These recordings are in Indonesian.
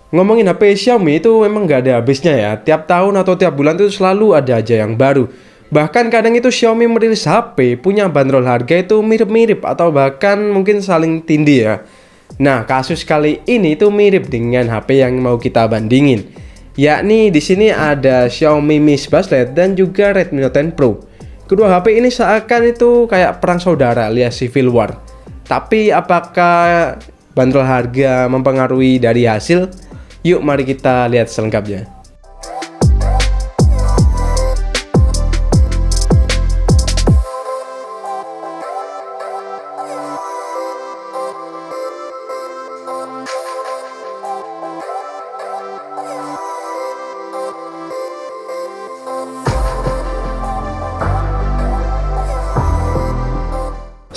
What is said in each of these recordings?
Ngomongin HP Xiaomi itu memang nggak ada habisnya ya. Tiap tahun atau tiap bulan itu selalu ada aja yang baru. Bahkan kadang itu Xiaomi merilis HP punya bandrol harga itu mirip-mirip atau bahkan mungkin saling tindih ya. Nah, kasus kali ini itu mirip dengan HP yang mau kita bandingin. Yakni di sini ada Xiaomi Mi 11 Lite dan juga Redmi Note 10 Pro. Kedua HP ini seakan itu kayak perang saudara alias civil war. Tapi apakah bandrol harga mempengaruhi dari hasil? Yuk mari kita lihat selengkapnya.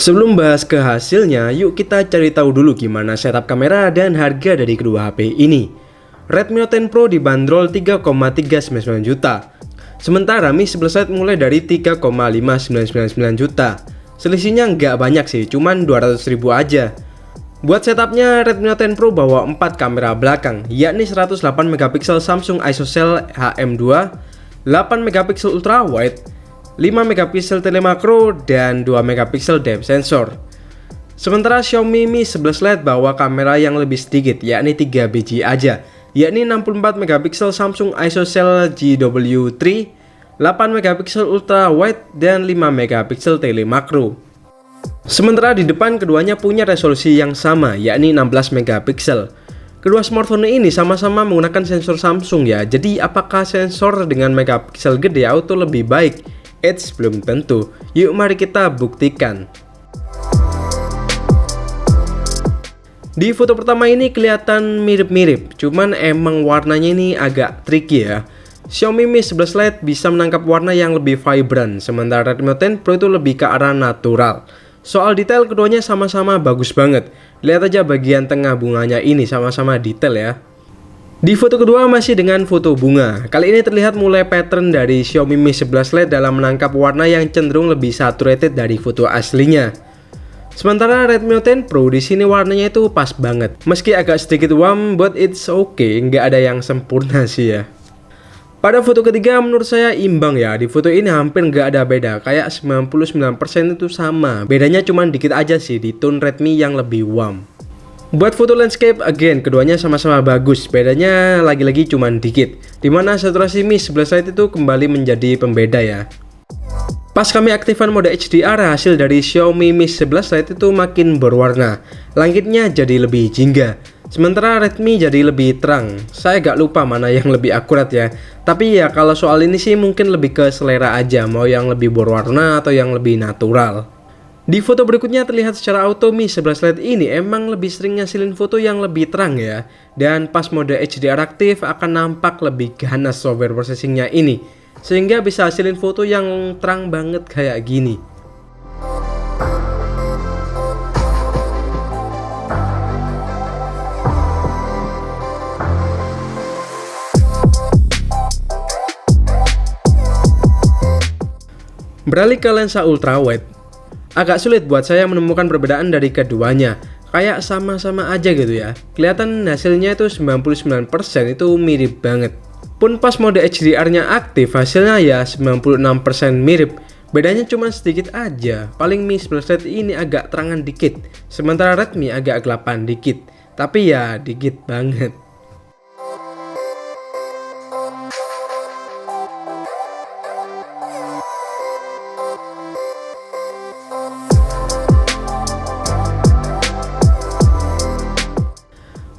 Sebelum bahas ke hasilnya, yuk kita cari tahu dulu gimana setup kamera dan harga dari kedua HP ini. Redmi Note 10 Pro dibanderol 3,399 juta. Sementara Mi 11 Lite mulai dari 3,5999 juta. Selisihnya nggak banyak sih, cuman 200.000 aja. Buat setupnya, Redmi Note 10 Pro bawa 4 kamera belakang, yakni 108 megapiksel Samsung ISOCELL HM2, 8 megapiksel ultra wide, 5 megapiksel telemakro, dan 2 megapiksel depth sensor. Sementara Xiaomi Mi 11 Lite bawa kamera yang lebih sedikit, yakni 3 biji aja, yakni 64 megapiksel Samsung ISOCELL GW3, 8 megapiksel ultra wide, dan 5 megapiksel telemakro. Sementara di depan keduanya punya resolusi yang sama, yakni 16 megapiksel. Kedua smartphone ini sama-sama menggunakan sensor Samsung ya, jadi apakah sensor dengan megapiksel gede auto lebih baik? Eits, belum tentu. Yuk mari kita buktikan. Di foto pertama ini kelihatan mirip-mirip, cuman emang warnanya ini agak tricky ya. Xiaomi Mi 11 Lite bisa menangkap warna yang lebih vibrant, sementara Redmi Note 10 Pro itu lebih ke arah natural. Soal detail keduanya sama-sama bagus banget. Lihat aja bagian tengah bunganya ini sama-sama detail ya. Di foto kedua masih dengan foto bunga. Kali ini terlihat mulai pattern dari Xiaomi Mi 11 Lite dalam menangkap warna yang cenderung lebih saturated dari foto aslinya. Sementara Redmi Note 10 Pro di sini warnanya itu pas banget. Meski agak sedikit warm, but it's okay, nggak ada yang sempurna sih ya. Pada foto ketiga menurut saya imbang ya. Di foto ini hampir nggak ada beda, kayak 99% itu sama. Bedanya cuma dikit aja sih di tone Redmi yang lebih warm. Buat foto landscape, again, keduanya sama-sama bagus, bedanya lagi-lagi cuman dikit, dimana saturasi Mi 11 Lite itu kembali menjadi pembeda ya. Pas kami aktifkan mode HDR, hasil dari Xiaomi Mi 11 Lite itu makin berwarna, langitnya jadi lebih jingga, sementara Redmi jadi lebih terang. Saya gak lupa mana yang lebih akurat ya, tapi ya kalau soal ini sih mungkin lebih ke selera aja, mau yang lebih berwarna atau yang lebih natural. Di foto berikutnya terlihat secara auto Mi 11 Lite ini emang lebih sering ngasilin foto yang lebih terang ya. Dan pas mode HDR aktif akan nampak lebih ganas software processingnya ini, sehingga bisa hasilin foto yang terang banget kayak gini. Beralih ke lensa ultrawide, agak sulit buat saya menemukan perbedaan dari keduanya. Kayak sama-sama aja gitu ya. Kelihatan hasilnya itu 99% itu mirip banget. Pun pas mode HDR-nya aktif, hasilnya ya 96% mirip. Bedanya cuma sedikit aja. Paling Mi 11 Lite ini agak terangan dikit, sementara Redmi agak gelapan dikit. Tapi ya dikit banget.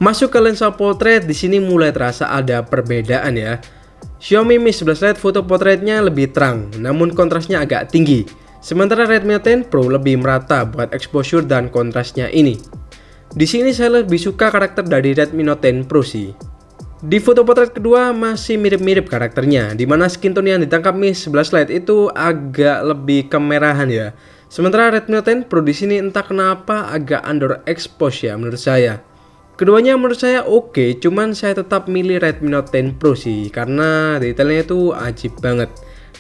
Masuk ke lensa portrait, di sini mulai terasa ada perbedaan ya. Xiaomi Mi 11 Lite foto portraitnya lebih terang, namun kontrasnya agak tinggi. Sementara Redmi Note 10 Pro lebih merata buat exposure dan kontrasnya ini. Di sini saya lebih suka karakter dari Redmi Note 10 Pro sih. Di foto portrait kedua masih mirip-mirip karakternya, dimana skin tone yang ditangkap Mi 11 Lite itu agak lebih kemerahan ya. Sementara Redmi Note 10 Pro di sini entah kenapa agak underexposed ya menurut saya. Keduanya menurut saya oke, cuman saya tetap milih Redmi Note 10 Pro sih, karena detailnya itu ajib banget.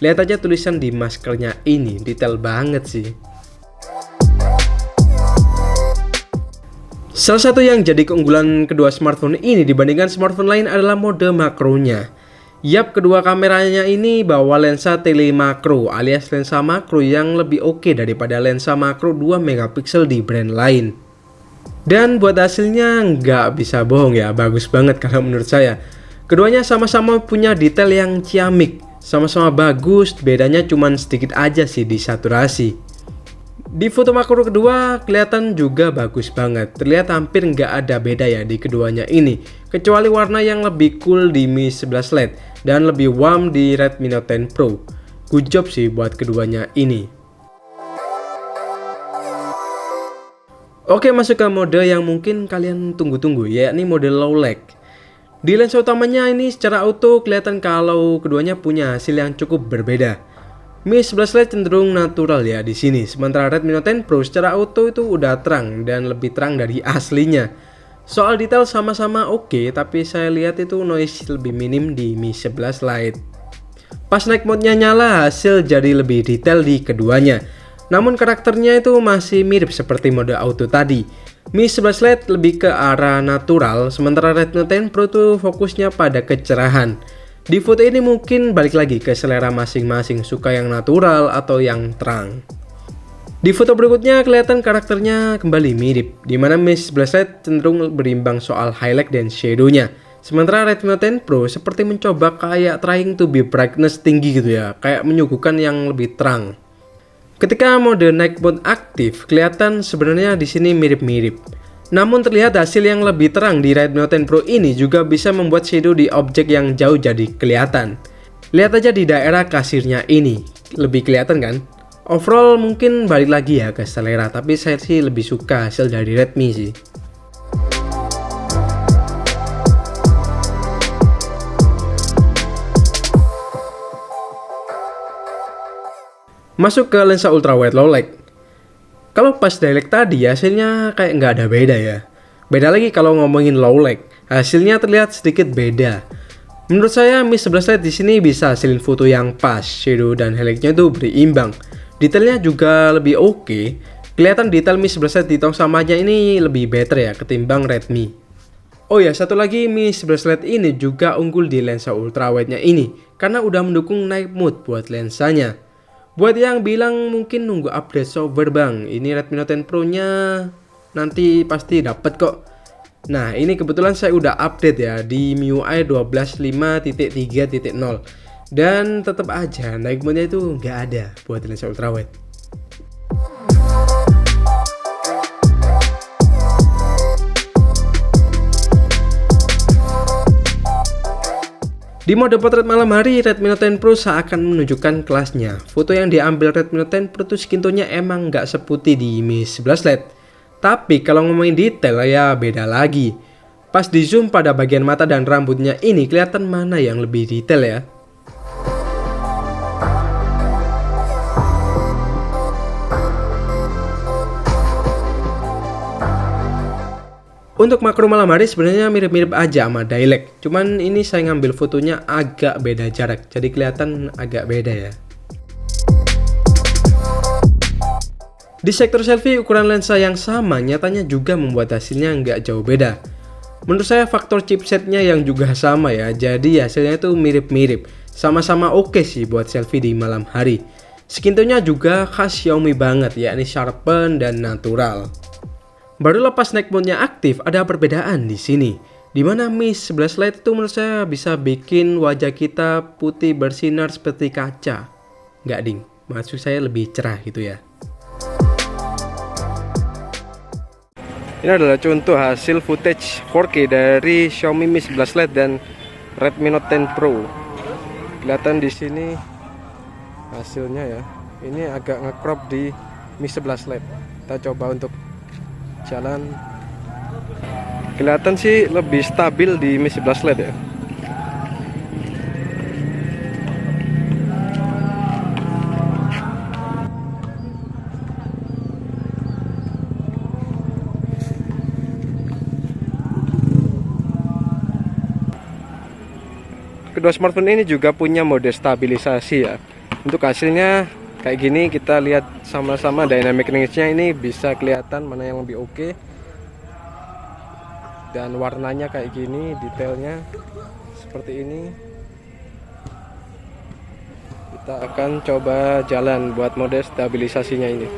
Lihat aja tulisan di maskernya ini, detail banget sih. Salah satu yang jadi keunggulan kedua smartphone ini dibandingkan smartphone lain adalah mode makronya. Yap, kedua kameranya ini bawa lensa telemakro alias lensa makro yang lebih oke daripada lensa makro 2 megapiksel di brand lain. Dan buat hasilnya nggak bisa bohong ya, bagus banget kalau menurut saya. Keduanya sama-sama punya detail yang ciamik, sama-sama bagus, bedanya cuman sedikit aja sih di saturasi. Di foto makro kedua kelihatan juga bagus banget, terlihat hampir nggak ada beda ya di keduanya ini, kecuali warna yang lebih cool di Mi 11 Lite dan lebih warm di Redmi Note 10 Pro. Good job sih buat keduanya ini. Oke, masuk ke mode yang mungkin kalian tunggu-tunggu, yakni mode low lag. Di lensa utamanya ini secara auto kelihatan kalau keduanya punya hasil yang cukup berbeda. Mi 11 Lite cenderung natural ya di sini, sementara Redmi Note 10 Pro secara auto itu udah terang dan lebih terang dari aslinya. Soal detail sama-sama oke, tapi saya lihat itu noise lebih minim di Mi 11 Lite. Pas night mode-nya nyala, hasil jadi lebih detail di keduanya. Namun karakternya itu masih mirip seperti mode auto tadi. Mi 11 Lite lebih ke arah natural, sementara Redmi Note 10 Pro tuh fokusnya pada kecerahan. Di foto ini mungkin balik lagi ke selera masing-masing, suka yang natural atau yang terang. Di foto berikutnya kelihatan karakternya kembali mirip, dimana Mi 11 Lite cenderung berimbang soal highlight dan shadow-nya. Sementara Redmi Note 10 Pro seperti mencoba kayak trying to be brightness tinggi gitu ya, kayak menyuguhkan yang lebih terang. Ketika mode night mode aktif, kelihatan sebenarnya di sini mirip-mirip. Namun terlihat hasil yang lebih terang di Redmi Note 10 Pro ini juga bisa membuat shadow di objek yang jauh jadi kelihatan. Lihat aja di daerah kasirnya ini, lebih kelihatan kan? Overall mungkin balik lagi ya ke selera, tapi saya sih lebih suka hasil dari Redmi sih. Masuk ke lensa ultrawide low light. Kalau pas direct tadi hasilnya kayak nggak ada beda ya. Beda lagi kalau ngomongin low lag, hasilnya terlihat sedikit beda. Menurut saya Mi 11 Lite di sini bisa hasilin foto yang pas, shadow dan highlightnya itu berimbang. Detailnya juga lebih oke. Kelihatan detail Mi 11 Lite di tong samanya ini lebih better ya ketimbang Redmi. Oh ya, satu lagi, Mi 11 Lite ini juga unggul di lensa ultrawide-nya ini karena udah mendukung night mode buat lensanya. Buat yang bilang mungkin nunggu update software bang, ini Redmi Note 10 Pro nya nanti pasti dapat kok. Nah, ini kebetulan saya udah update ya di MIUI 12.5.3.0 dan tetap aja night mode-nya itu nggak ada buat lensa ultrawide. Di mode potret malam hari, Redmi Note 10 Pro seakan menunjukkan kelasnya. Foto yang diambil Redmi Note 10 Pro tuh skin tone-nya emang nggak seputih di Mi 11 Lite. Tapi kalau ngomongin detail ya beda lagi. Pas di zoom pada bagian mata dan rambutnya ini kelihatan mana yang lebih detail ya. Untuk makro malam hari sebenarnya mirip-mirip aja sama Dialect, cuman ini saya ngambil fotonya agak beda jarak, jadi kelihatan agak beda ya. Di sektor selfie, ukuran lensa yang sama nyatanya juga membuat hasilnya nggak jauh beda. Menurut saya faktor chipsetnya yang juga sama ya, jadi hasilnya itu mirip-mirip, sama-sama oke sih buat selfie di malam hari. Skin tone-nya juga khas Xiaomi banget, yakni sharpen dan natural. Baru lepas night mode-nya aktif, ada perbedaan di sini. Dimana Mi 11 Lite itu menurut saya bisa bikin wajah kita putih bersinar seperti kaca. Nggak ding, maksud saya lebih cerah gitu ya. Ini adalah contoh hasil footage 4K dari Xiaomi Mi 11 Lite dan Redmi Note 10 Pro. Kelihatan di sini hasilnya ya. Ini agak nge-crop di Mi 11 Lite. Kita coba untuk jalan, kelihatan sih lebih stabil di Mi 11 Lite ya. Kedua smartphone ini juga punya mode stabilisasi ya. Untuk hasilnya kayak gini, kita lihat sama-sama dynamic range-nya ini bisa kelihatan mana yang lebih oke. dan warnanya kayak gini, detailnya seperti ini. Kita akan coba jalan buat mode stabilisasinya ini.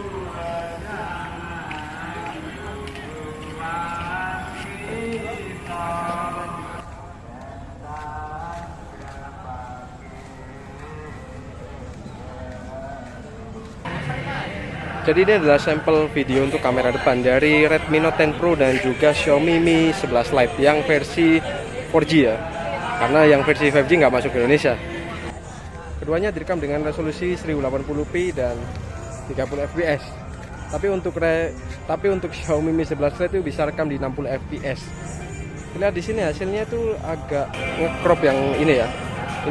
Jadi ini adalah sampel video untuk kamera depan dari Redmi Note 10 Pro dan juga Xiaomi Mi 11 Lite yang versi 4G ya, karena yang versi 5G nggak masuk ke Indonesia. Keduanya direkam dengan resolusi 1080p dan 30 fps. Tapi untuk Xiaomi Mi 11 Lite itu bisa rekam di 60 fps. Lihat di sini hasilnya itu agak nge-crop yang ini ya.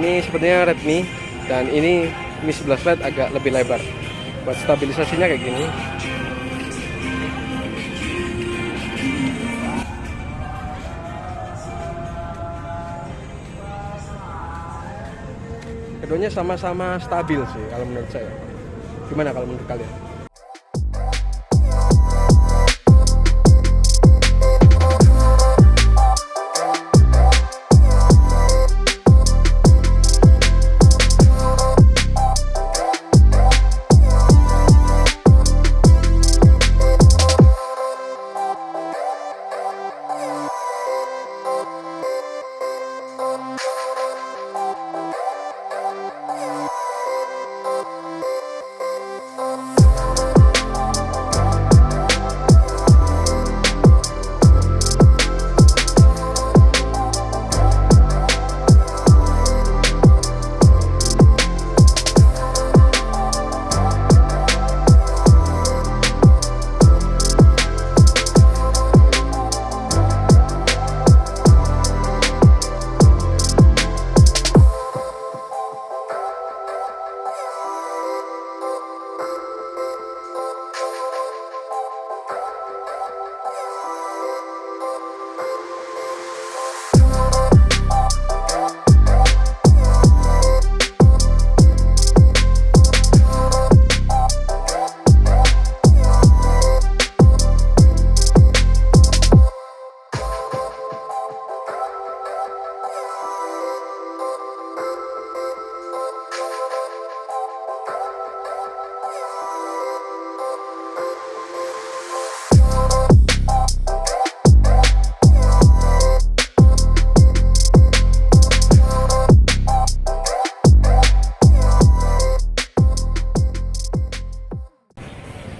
Ini sepertinya Redmi dan ini Mi 11 Lite agak lebih lebar. Buat stabilisasinya kayak gini. Keduanya sama-sama stabil sih kalau menurut saya. Gimana kalau menurut kalian?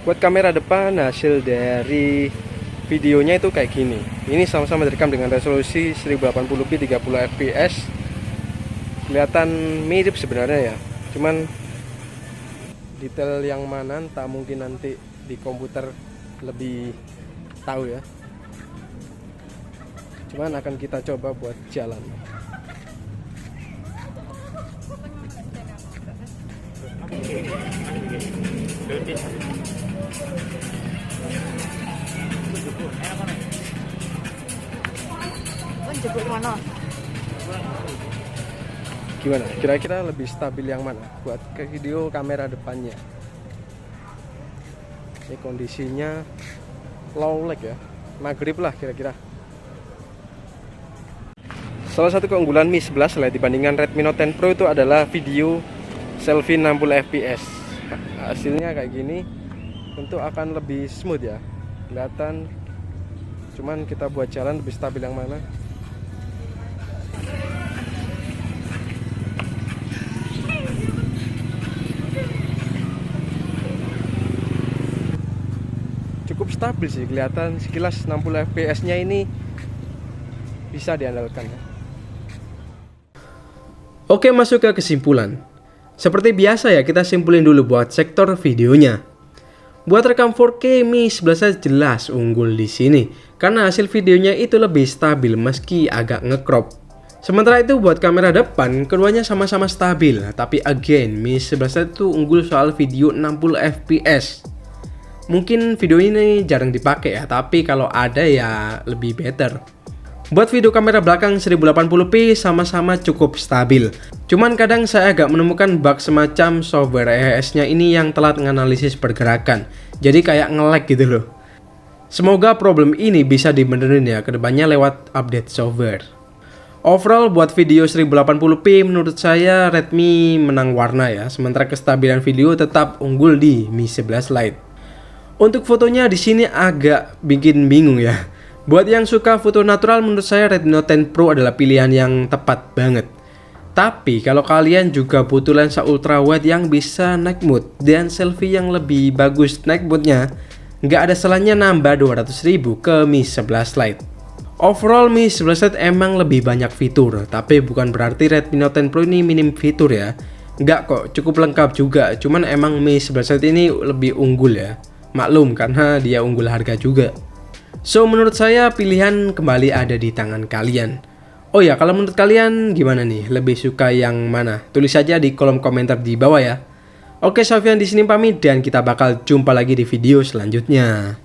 Buat kamera depan, hasil dari videonya itu kayak gini. Ini sama-sama direkam dengan resolusi 1080p 30 fps. Kelihatan mirip sebenarnya ya, cuman detail yang mana tak mungkin nanti di komputer lebih tahu ya. Cuman akan kita coba buat jalan. Gimana? Kira-kira lebih stabil yang mana buat ke video kamera depannya? Ini kondisinya low lag ya, maghrib lah kira-kira. Salah satu keunggulan Mi 11 Lite dibandingkan Redmi Note 10 Pro itu adalah video selfie 60 fps. Hasilnya kayak gini, tentu akan lebih smooth ya, kelihatan. Cuman kita buat jalan lebih stabil yang mana? Cukup stabil sih, kelihatan sekilas 60 fps nya ini bisa diandalkan ya. Oke, masuk ke kesimpulan. Seperti biasa ya, kita simpulin dulu buat sektor videonya. Buat rekam 4K, Mi 11 jelas unggul di sini karena hasil videonya itu lebih stabil meski agak nge-crop. Sementara itu buat kamera depan, keduanya sama-sama stabil, tapi again Mi 11 itu unggul soal video 60 fps. Mungkin video ini jarang dipakai ya, tapi kalau ada ya lebih better. Buat video kamera belakang 1080p sama-sama cukup stabil. Cuman kadang saya agak menemukan bug semacam software EHS-nya ini yang telat menganalisis pergerakan. Jadi kayak nge-lag gitu loh. Semoga problem ini bisa dibenerin ya kedepannya lewat update software. Overall buat video 1080p menurut saya Redmi menang warna ya, sementara kestabilan video tetap unggul di Mi 11 Lite. Untuk fotonya di sini agak bikin bingung ya. Buat yang suka foto natural menurut saya Redmi Note 10 Pro adalah pilihan yang tepat banget. Tapi kalau kalian juga butuh lensa ultra wide yang bisa night mode dan selfie yang lebih bagus night mode-nya, nggak ada salahnya nambah 200.000 ke Mi 11 Lite. Overall Mi 11 Lite emang lebih banyak fitur, tapi bukan berarti Redmi Note 10 Pro ini minim fitur ya. Nggak kok, cukup lengkap juga, cuman emang Mi 11 Lite ini lebih unggul ya. Maklum karena dia unggul harga juga. So menurut saya pilihan kembali ada di tangan kalian. Oh ya, kalau menurut kalian gimana nih? Lebih suka yang mana? Tulis saja di kolom komentar di bawah ya. Oke, Sofyan di sini pamit dan kita bakal jumpa lagi di video selanjutnya.